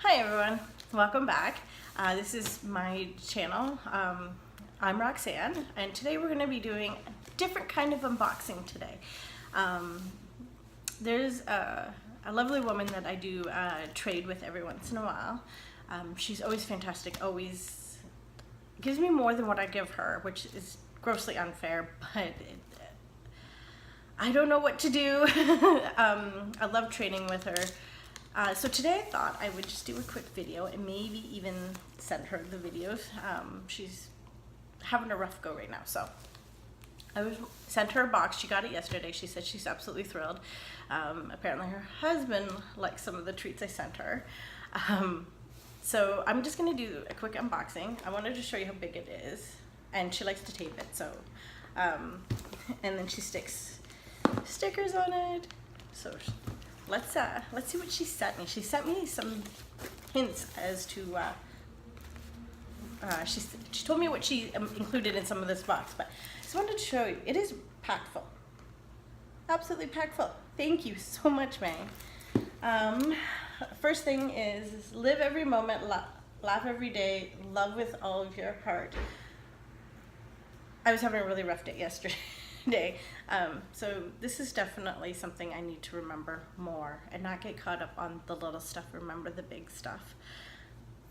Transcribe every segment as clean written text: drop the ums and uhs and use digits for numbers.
Hi everyone, welcome back. This is my channel. I'm Roxanne, and today we're going to be doing a different kind of unboxing today. There's a lovely woman that I do trade with every once in a while. She's always fantastic, always gives me more than what I give her, which is grossly unfair, but I don't know what to do. I love trading with her. So today I thought I would just do a quick video and maybe even send her the videos. She's having a rough go right now, so I sent her a box. She got it yesterday. She said she's absolutely thrilled. Apparently her husband likes some of the treats I sent her. So I'm just going to do a quick unboxing. I wanted to show you how big it is, and she likes to tape it, so and then she sticks stickers on it. So let's see what she sent me. She sent me some hints as to she told me what she included in some of this box, but I just wanted to show you. It is packed full, absolutely packed full. Thank you so much, May. First thing is live every moment, laugh every day, love with all of your heart. I was having a really rough day yesterday. So this is definitely something I need to remember more and not get caught up on the little stuff, remember the big stuff.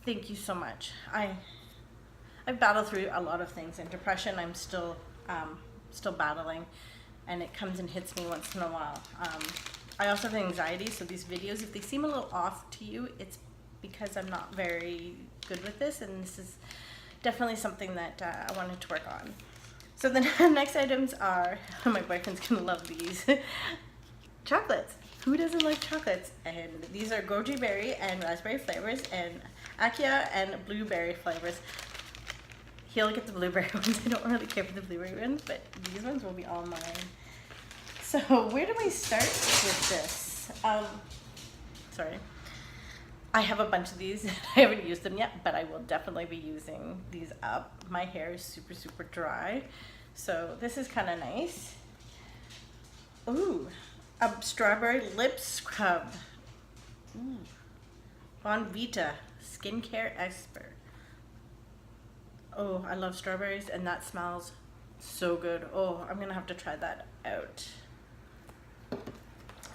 Thank you so much. I've battled through a lot of things, and depression I'm still battling, and it comes and hits me once in a while. I also have anxiety, so these videos, if they seem a little off to you, it's because I'm not very good with this, and this is definitely something that I wanted to work on. So the next items are, my boyfriend's gonna love these, chocolates. Who doesn't like chocolates? And these are goji berry and raspberry flavors, and akia and blueberry flavors. He'll get the blueberry ones. I don't really care for the blueberry ones, but these ones will be all mine. So where do we start with this? Sorry. I have a bunch of these. I haven't used them yet, but I will definitely be using these up. My hair is super, super dry, so this is kind of nice. Ooh, a strawberry lip scrub. Ooh. Bonvita, skincare expert. Oh, I love strawberries, and that smells so good. Oh, I'm gonna have to try that out.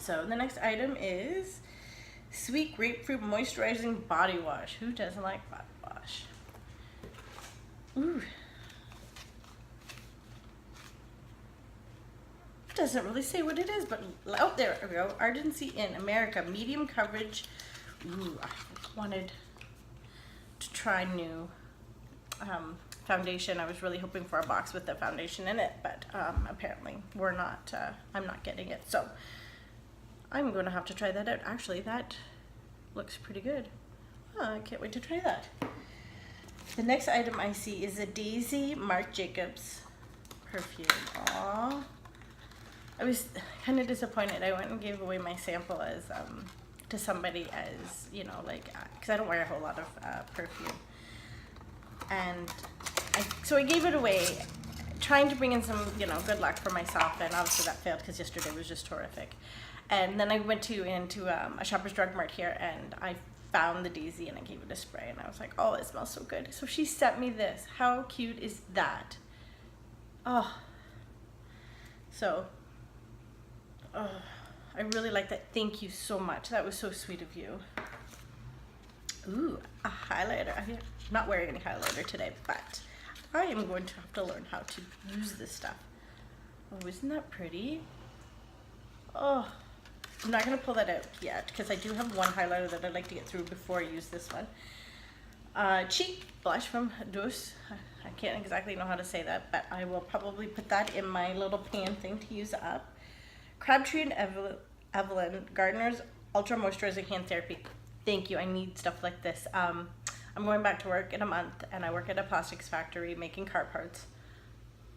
So the next item is Sweet Grapefruit Moisturizing Body Wash. Who doesn't like body wash? Ooh. It doesn't really say what it is, but out there we go. Ardency in America, medium coverage. Ooh, I wanted to try new foundation. I was really hoping for a box with the foundation in it, but apparently we're not. I'm not getting it, so I'm going to have to try that out. Actually, that looks pretty good. Oh, I can't wait to try that. The next item I see is a Daisy Marc Jacobs perfume. Aww. I was kind of disappointed. I went and gave away my sample as to somebody, as you know, like, because I don't wear a whole lot of perfume, and so I gave it away, trying to bring in some, you know, good luck for myself, and obviously that failed because yesterday was just horrific. And then I went into a Shoppers Drug Mart here, and I found the Daisy, and I gave it a spray, and I was like, oh, it smells so good. So she sent me this. How cute is that? Oh, so, oh, I really like that. Thank you so much. That was so sweet of you. Ooh, a highlighter. I'm not wearing any highlighter today, but I am going to have to learn how to use this stuff. Oh, isn't that pretty? Oh, I'm not going to pull that out yet because I do have one highlighter that I'd like to get through before I use this one. Cheek blush from Douce. I can't exactly know how to say that, but I will probably put that in my little pan thing to use up. Crabtree and Evelyn Gardner's Ultra Moisturizing Hand Therapy. Thank you. I need stuff like this. I'm going back to work in a month, and I work at a plastics factory making car parts.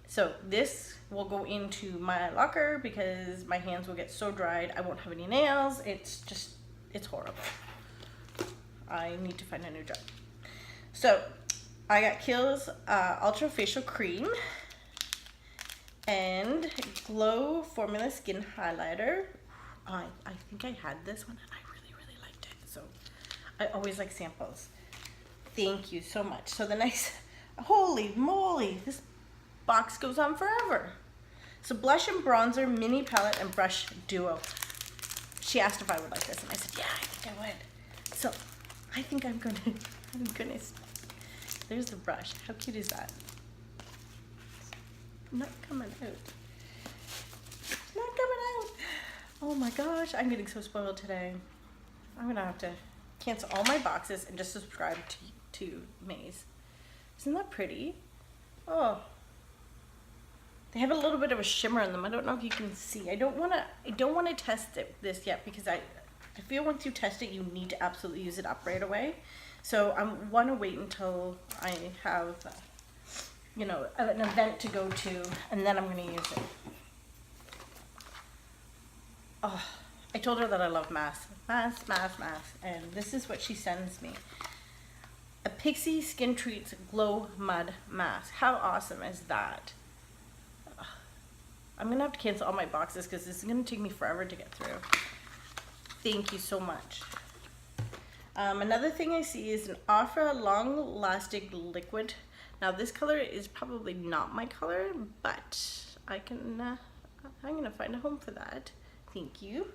So this will go into my locker because my hands will get so dried. I won't have any nails. It's horrible. I need to find a new job. So I got Kiehl's Ultra Facial Cream and Glow Formula Skin Highlighter. I think I had this one, and I really, really liked it. So I always like samples. Thank you so much. So the nice, holy moly, this box goes on forever. So blush and bronzer, mini palette, and brush duo. She asked if I would like this, and I said, yeah, I think I would. So I think I'm gonna, oh goodness. There's the brush. How cute is that? Not coming out. Not coming out. Oh my gosh, I'm getting so spoiled today. I'm gonna have to cancel all my boxes and just subscribe to Maze. Isn't that pretty? Oh. They have a little bit of a shimmer in them. I don't know if you can see. I don't wanna test this yet because I feel once you test it, you need to absolutely use it up right away. So I want to wait until I have, you know, an event to go to, and then I'm going to use it. Oh, I told her that I love masks. Masks. And this is what she sends me. A Pixie Skin Treats Glow Mud Mask. How awesome is that? I'm going to have to cancel all my boxes because this is going to take me forever to get through. Thank you so much. Another thing I see is an Ofra Long Lasting Liquid. Now this color is probably not my color, but I can, I'm going to find a home for that. Thank you.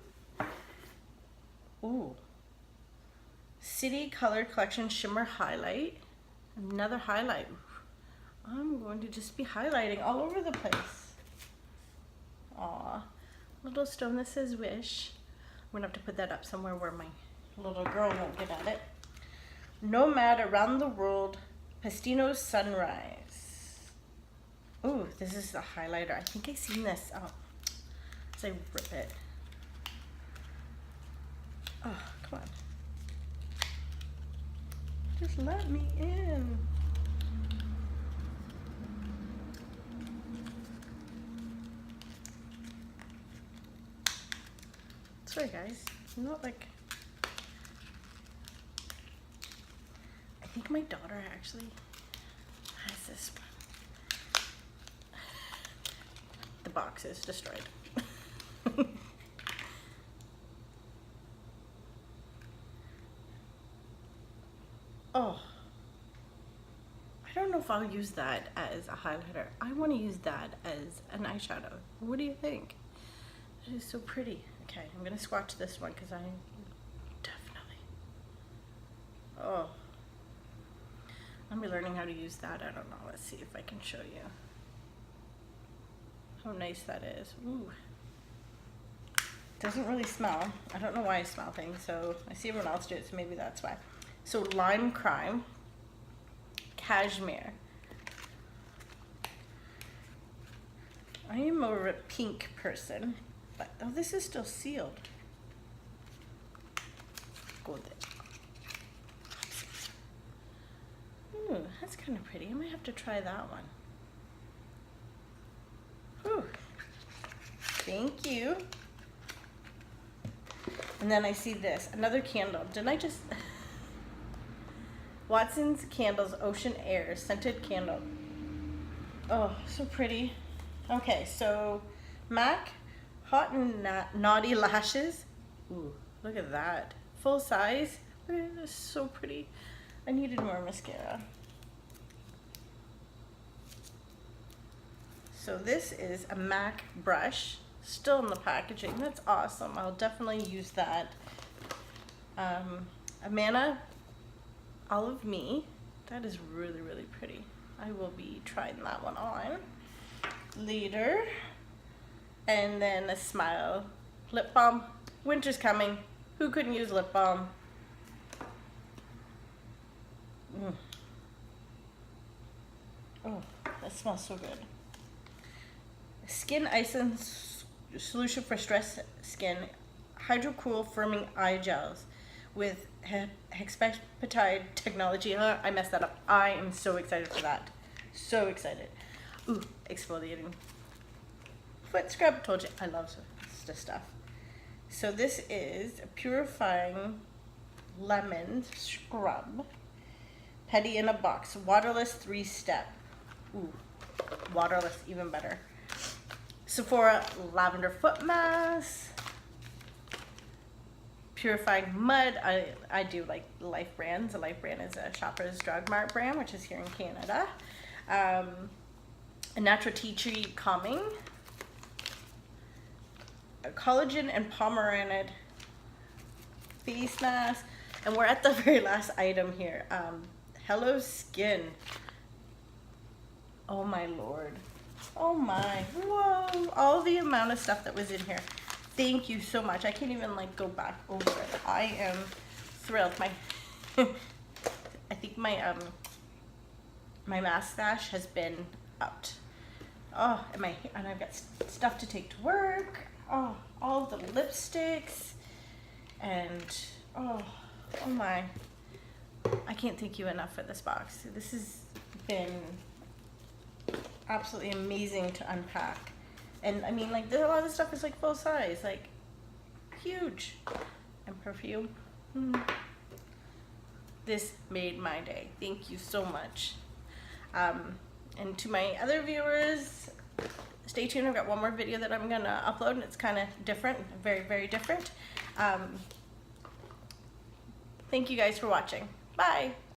Ooh. City Color Collection Shimmer Highlight. Another highlight. I'm going to just be highlighting all over the place. Aw. Little stone that says wish. I'm going to have to put that up somewhere where my little girl won't get at it. Nomad Around the World Pastino Sunrise. Ooh, this is the highlighter. I think I've seen this. Oh, as I rip it. Oh, come on. Just let me in. Sorry guys, I'm not like, I think my daughter actually has this one. The box is destroyed. Oh, I don't know if I'll use that as a highlighter. I want to use that as an eyeshadow. What do you think? It is so pretty. Okay, I'm gonna swatch this one because I definitely, oh, I'm learning how to use that. I don't know. Let's see if I can show you how nice that is. Ooh, doesn't really smell. I don't know why I smell things. So I see everyone else do it, so maybe that's why. So Lime Crime, Cashmere. I am more of a pink person. But, oh, this is still sealed. Go with it. Ooh, that's kind of pretty. I might have to try that one. Whew. Thank you. And then I see this, another candle. Didn't I just... Watson's Candles Ocean Air Scented Candle. Oh, so pretty. Okay, so MAC Hot and Naughty Lashes. Ooh, look at that. Full size. Look at this, so pretty. I needed more mascara. So this is a MAC brush. Still in the packaging. That's awesome. I'll definitely use that. Amana Olive Me. That is really, really pretty. I will be trying that one on later. And then a Smile lip balm. Winter's coming. Who couldn't use lip balm? Oh, that smells so good. Skin Icing Solution for Stress Skin. Hydro Cool Firming Eye Gels with hexapeptide technology. I messed that up. I am so excited for that. So excited. Ooh, exfoliating foot scrub. Told you I love this stuff. So this is a purifying lemon scrub. Petty in a box. Waterless 3-step. Ooh, waterless, even better. Sephora lavender foot mask. purifying mud. I do like the Life brands. The Life brand is a Shoppers Drug Mart brand, which is here in Canada. A natural tea tree calming, a collagen and pomegranate face mask, and we're at the very last item here. Hello Skin. Oh my lord. Oh my. Whoa. All the amount of stuff that was in here. Thank you so much. I can't even like go back over it. I am thrilled. My I think my my mask stash has been upped. Oh, and I've got stuff to take to work. Oh, all the lipsticks, and oh my. I can't thank you enough for this box. This has been absolutely amazing to unpack. And I mean, like, a lot of the stuff is like full size, like huge. And perfume. This made my day. Thank you so much. And to my other viewers, stay tuned. I've got one more video that I'm gonna upload, and it's kind of different, very, very different. Thank you guys for watching. Bye.